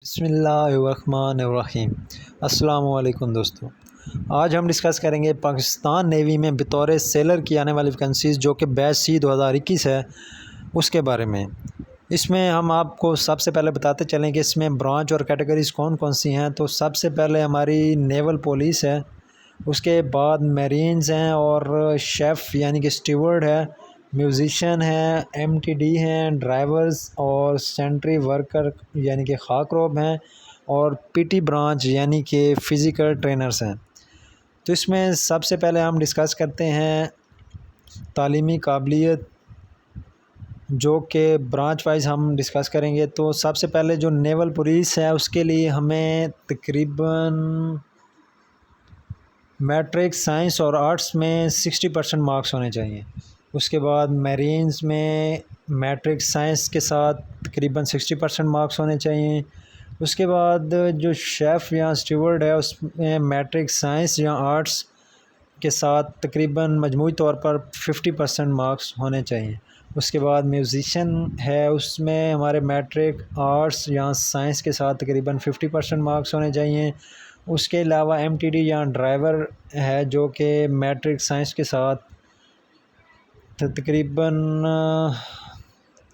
بسم اللہ الرحمن الرحیم۔ السلام علیکم دوستو، آج ہم ڈسکس کریں گے پاکستان نیوی میں بطور سیلر کی آنے والی ویکنسیز جو کہ بیچ سی 2021 ہے اس کے بارے میں۔ اس میں ہم آپ کو سب سے پہلے بتاتے چلیں کہ اس میں برانچ اور کیٹیگریز کون کون سی ہیں۔ تو سب سے پہلے ہماری نیول پولیس ہے، اس کے بعد میرینز ہیں اور شیف یعنی کہ اسٹیورڈ ہے، میوزیشین ہیں، ایم ٹی ڈی ہیں، ڈرائیورز اور سینٹری ورکر یعنی کہ خاک روب ہیں، اور پی ٹی برانچ یعنی کہ فزیکل ٹرینرز ہیں۔ تو اس میں سب سے پہلے ہم ڈسکس کرتے ہیں تعلیمی قابلیت، جو کہ برانچ وائز ہم ڈسکس کریں گے۔ تو سب سے پہلے جو نیول پولیس ہے اس کے لیے ہمیں تقریباً میٹرک سائنس اور آرٹس میں 60% مارکس ہونے چاہیے۔ اس کے بعد میرینز میں میٹرک سائنس کے ساتھ تقریباً 60% مارکس ہونے چاہیے۔ اس کے بعد جو شیف یا اسٹیورڈ ہے اس میں میٹرک سائنس یا آرٹس کے ساتھ تقریباً مجموعی طور پر 50% مارکس ہونے چاہیے۔ اس کے بعد میوزیشین ہے، اس میں ہمارے میٹرک آرٹس یا سائنس کے ساتھ تقریباً 50% مارکس ہونے چاہیے۔ اس کے علاوہ ایم ٹی ڈی یا ڈرائیور ہے جو کہ میٹرک سائنس کے ساتھ تقریباً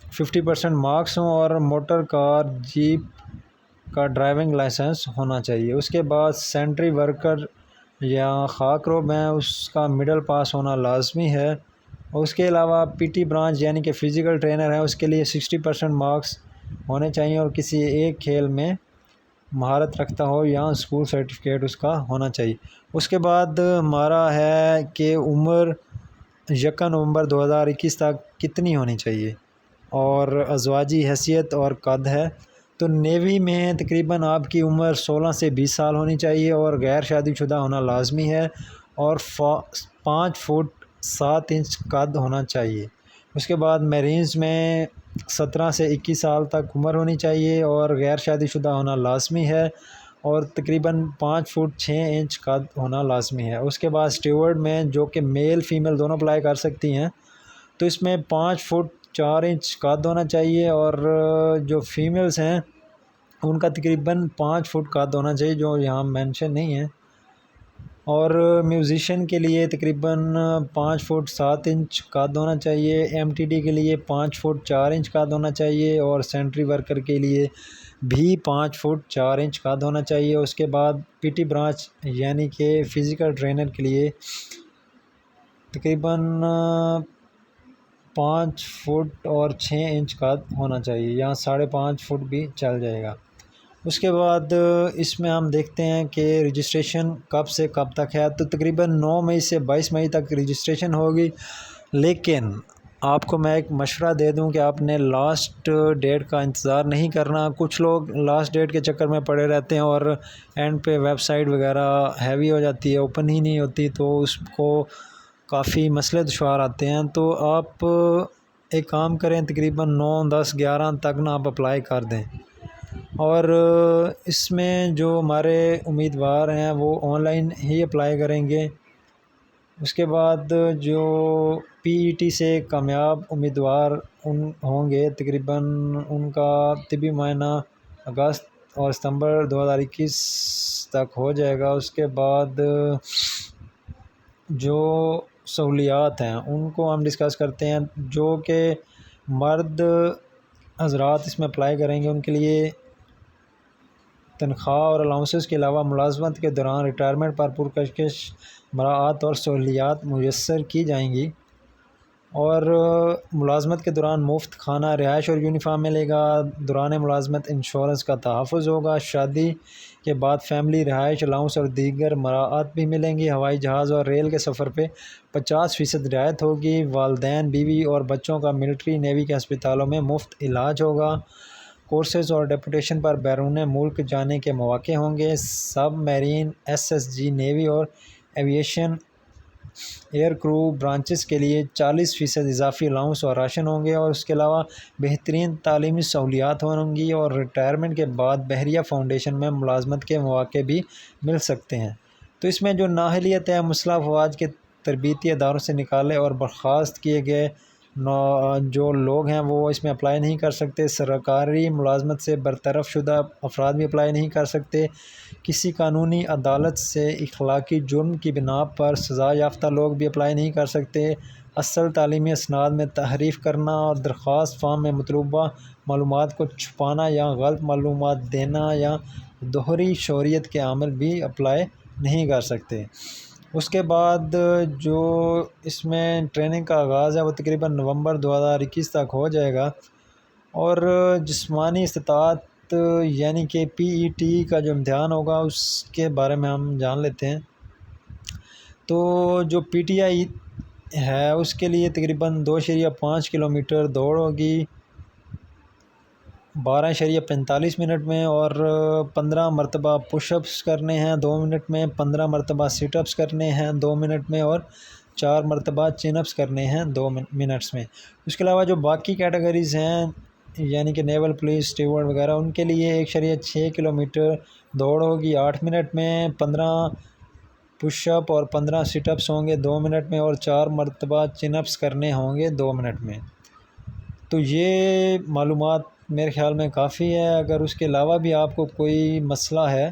50% مارکس ہوں، اور موٹر کار جیپ کا ڈرائیونگ لائسنس ہونا چاہیے۔ اس کے بعد سینٹری ورکر یا خاک روب ہیں، اس کا مڈل پاس ہونا لازمی ہے۔ اور اس کے علاوہ پی ٹی برانچ یعنی کہ فزیکل ٹرینر ہے، اس کے لیے 60% مارکس ہونے چاہیے، اور کسی ایک کھیل میں مہارت رکھتا ہو یا اسکول سرٹیفکیٹ اس کا ہونا چاہیے۔ اس کے بعد ہمارا ہے کہ عمر 1 نومبر 2021 تک کتنی ہونی چاہیے، اور ازواجی حیثیت اور قد ہے۔ تو نیوی میں تقریباً آپ کی عمر 16 سے 20 سال ہونی چاہیے، اور غیر شادی شدہ ہونا لازمی ہے، اور 5 فٹ 7 انچ قد ہونا چاہیے۔ اس کے بعد میرینز میں 17 سے 21 سال تک عمر ہونی چاہیے، اور غیر شادی شدہ ہونا لازمی ہے، اور تقریباً 5 فٹ 6 انچ قد ہونا لازمی ہے۔ اس کے بعد اسٹیورڈ میں جو کہ میل فیمیل دونوں اپلائی کر سکتی ہیں، تو اس میں 5 فٹ 4 انچ قد ہونا چاہیے، اور جو فیمیلز ہیں ان کا تقریباً 5 فٹ قد ہونا چاہیے، جو یہاں مینشن نہیں ہے۔ اور میوزیشین کے لیے تقریباً 5 فٹ 7 انچ قد ہونا چاہیے، ایم ٹی ڈی کے لیے 5 فٹ 4 انچ قد ہونا چاہیے، اور سینٹری ورکر کے لیے بھی 5 فٹ 4 انچ قد ہونا چاہیے۔ اس کے بعد پی ٹی برانچ یعنی کہ فزیکل ٹرینر کے لیے تقریباً 5 فٹ اور 6 انچ قد ہونا چاہیے، یا 5.5 فٹ بھی چل جائے گا۔ اس کے بعد اس میں ہم دیکھتے ہیں کہ رجسٹریشن کب سے کب تک ہے۔ تو تقریباً 9 مئی سے 22 مئی تک رجسٹریشن ہوگی، لیکن آپ کو میں ایک مشورہ دے دوں کہ آپ نے لاسٹ ڈیٹ کا انتظار نہیں کرنا۔ کچھ لوگ لاسٹ ڈیٹ کے چکر میں پڑے رہتے ہیں، اور اینڈ پہ ویب سائٹ وغیرہ ہیوی ہو جاتی ہے، اوپن ہی نہیں ہوتی، تو اس کو کافی مسئلے دشوار آتے ہیں۔ تو آپ ایک کام کریں، تقریباً 9 10 11 تک نا آپ اپلائی کر دیں، اور اس میں جو ہمارے امیدوار ہیں وہ آن لائن ہی اپلائی کریں گے۔ اس کے بعد جو پی ای ٹی سے کامیاب امیدوار ہوں گے، تقریباً ان کا طبی معائنہ اگست اور ستمبر 2021 تک ہو جائے گا۔ اس کے بعد جو سہولیات ہیں ان کو ہم ڈسکس کرتے ہیں۔ جو کہ مرد حضرات اس میں اپلائی کریں گے، ان کے لیے تنخواہ اور الاؤنسز کے علاوہ ملازمت کے دوران ریٹائرمنٹ پر پرکشش مراعات اور سہولیات میسر کی جائیں گی، اور ملازمت کے دوران مفت کھانا، رہائش اور یونیفارم ملے گا۔ دوران ملازمت انشورنس کا تحفظ ہوگا۔ شادی کے بعد فیملی رہائش الاؤنس اور دیگر مراعات بھی ملیں گی۔ ہوائی جہاز اور ریل کے سفر پہ 50% رعایت ہوگی۔ والدین، بیوی اور بچوں کا ملٹری نیوی کے ہسپتالوں میں مفت علاج ہوگا۔ کورسز اور ڈپوٹیشن پر بیرون ملک جانے کے مواقع ہوں گے۔ Submarine, S S G navy اور ایویشن ایئر کرو برانچز کے لیے 40% اضافی الاؤنس اور راشن ہوں گے، اور اس کے علاوہ بہترین تعلیمی سہولیات ہوں گی، اور ریٹائرمنٹ کے بعد بحریہ فاؤنڈیشن میں ملازمت کے مواقع بھی مل سکتے ہیں۔ تو اس میں جو نااہلیت ہے، مسلح افواج کے تربیتی اداروں سے نکالے اور برخاست کیے گئے جو لوگ ہیں وہ اس میں اپلائی نہیں کر سکتے، سرکاری ملازمت سے برطرف شدہ افراد بھی اپلائی نہیں کر سکتے، کسی قانونی عدالت سے اخلاقی جرم کی بنا پر سزا یافتہ لوگ بھی اپلائی نہیں کر سکتے، اصل تعلیمی اسناد میں تحریف کرنا اور درخواست فارم میں مطلوبہ معلومات کو چھپانا یا غلط معلومات دینا یا دوہری شہریت کے عامل بھی اپلائی نہیں کر سکتے۔ اس کے بعد جو اس میں ٹریننگ کا آغاز ہے وہ تقریباً نومبر 2021 تک ہو جائے گا، اور جسمانی استطاعت یعنی کہ PET کا جو امتحان ہوگا اس کے بارے میں ہم جان لیتے ہیں۔ تو جو PTI ہے اس کے لیے تقریباً 2.5 کلومیٹر دوڑ ہوگی 12.45 منٹ میں، اور 15 مرتبہ پش اپس کرنے ہیں 2 منٹ میں، 15 مرتبہ سٹ اپس کرنے ہیں 2 منٹ میں، اور 4 مرتبہ چین اپس کرنے ہیں 2 منٹس میں۔ اس کے علاوہ جو باقی کیٹیگریز ہیں یعنی کہ نیول پولیس اسٹیورڈ وغیرہ ان کے لیے 1.6 کلومیٹر دوڑ ہوگی 8 منٹ میں، 15 پش اپ اور 15 سٹ اپس ہوں گے 2 منٹ میں، اور 4 مرتبہ چین اپس کرنے ہوں گے 2 منٹ میں۔ تو یہ معلومات میرے خیال میں کافی ہے۔ اگر اس کے علاوہ بھی آپ کو کوئی مسئلہ ہے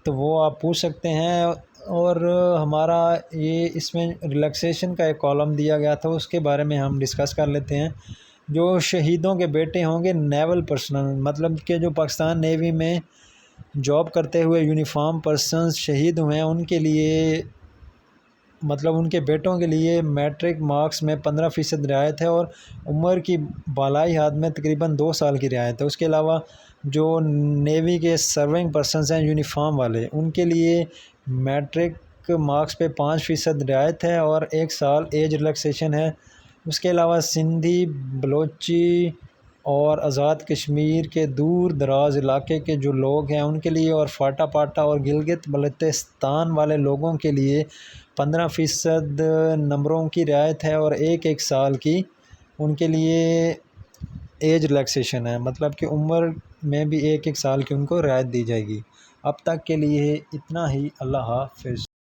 تو وہ آپ پوچھ سکتے ہیں، اور ہمارا یہ اس میں ریلیکسیشن کا ایک کالم دیا گیا تھا اس کے بارے میں ہم ڈسکس کر لیتے ہیں۔ جو شہیدوں کے بیٹے ہوں گے نیول پرسنل، مطلب کہ جو پاکستان نیوی میں جاب کرتے ہوئے یونیفارم پرسنز شہید ہوئے ہیں ان کے لیے، مطلب ان کے بیٹوں کے لیے میٹرک مارکس میں 15% رعایت ہے، اور عمر کی بالائی حد میں تقریباً 2 سال کی رعایت ہے۔ اس کے علاوہ جو نیوی کے سرونگ پرسنز ہیں یونیفارم والے ان کے لیے میٹرک مارکس پہ 5% رعایت ہے اور 1 سال ایج ریلیکسیشن ہے۔ اس کے علاوہ سندھی، بلوچی اور آزاد کشمیر کے دور دراز علاقے کے جو لوگ ہیں ان کے لیے، اور فاٹا پاٹا اور گلگت بلتستان والے لوگوں کے لیے 15% نمبروں کی رعایت ہے، اور 1 سال کی ان کے لیے ایج ریلیکسیشن ہے، مطلب کہ عمر میں بھی 1 سال کی ان کو رعایت دی جائے گی۔ اب تک کے لیے اتنا ہی، اللہ حافظ۔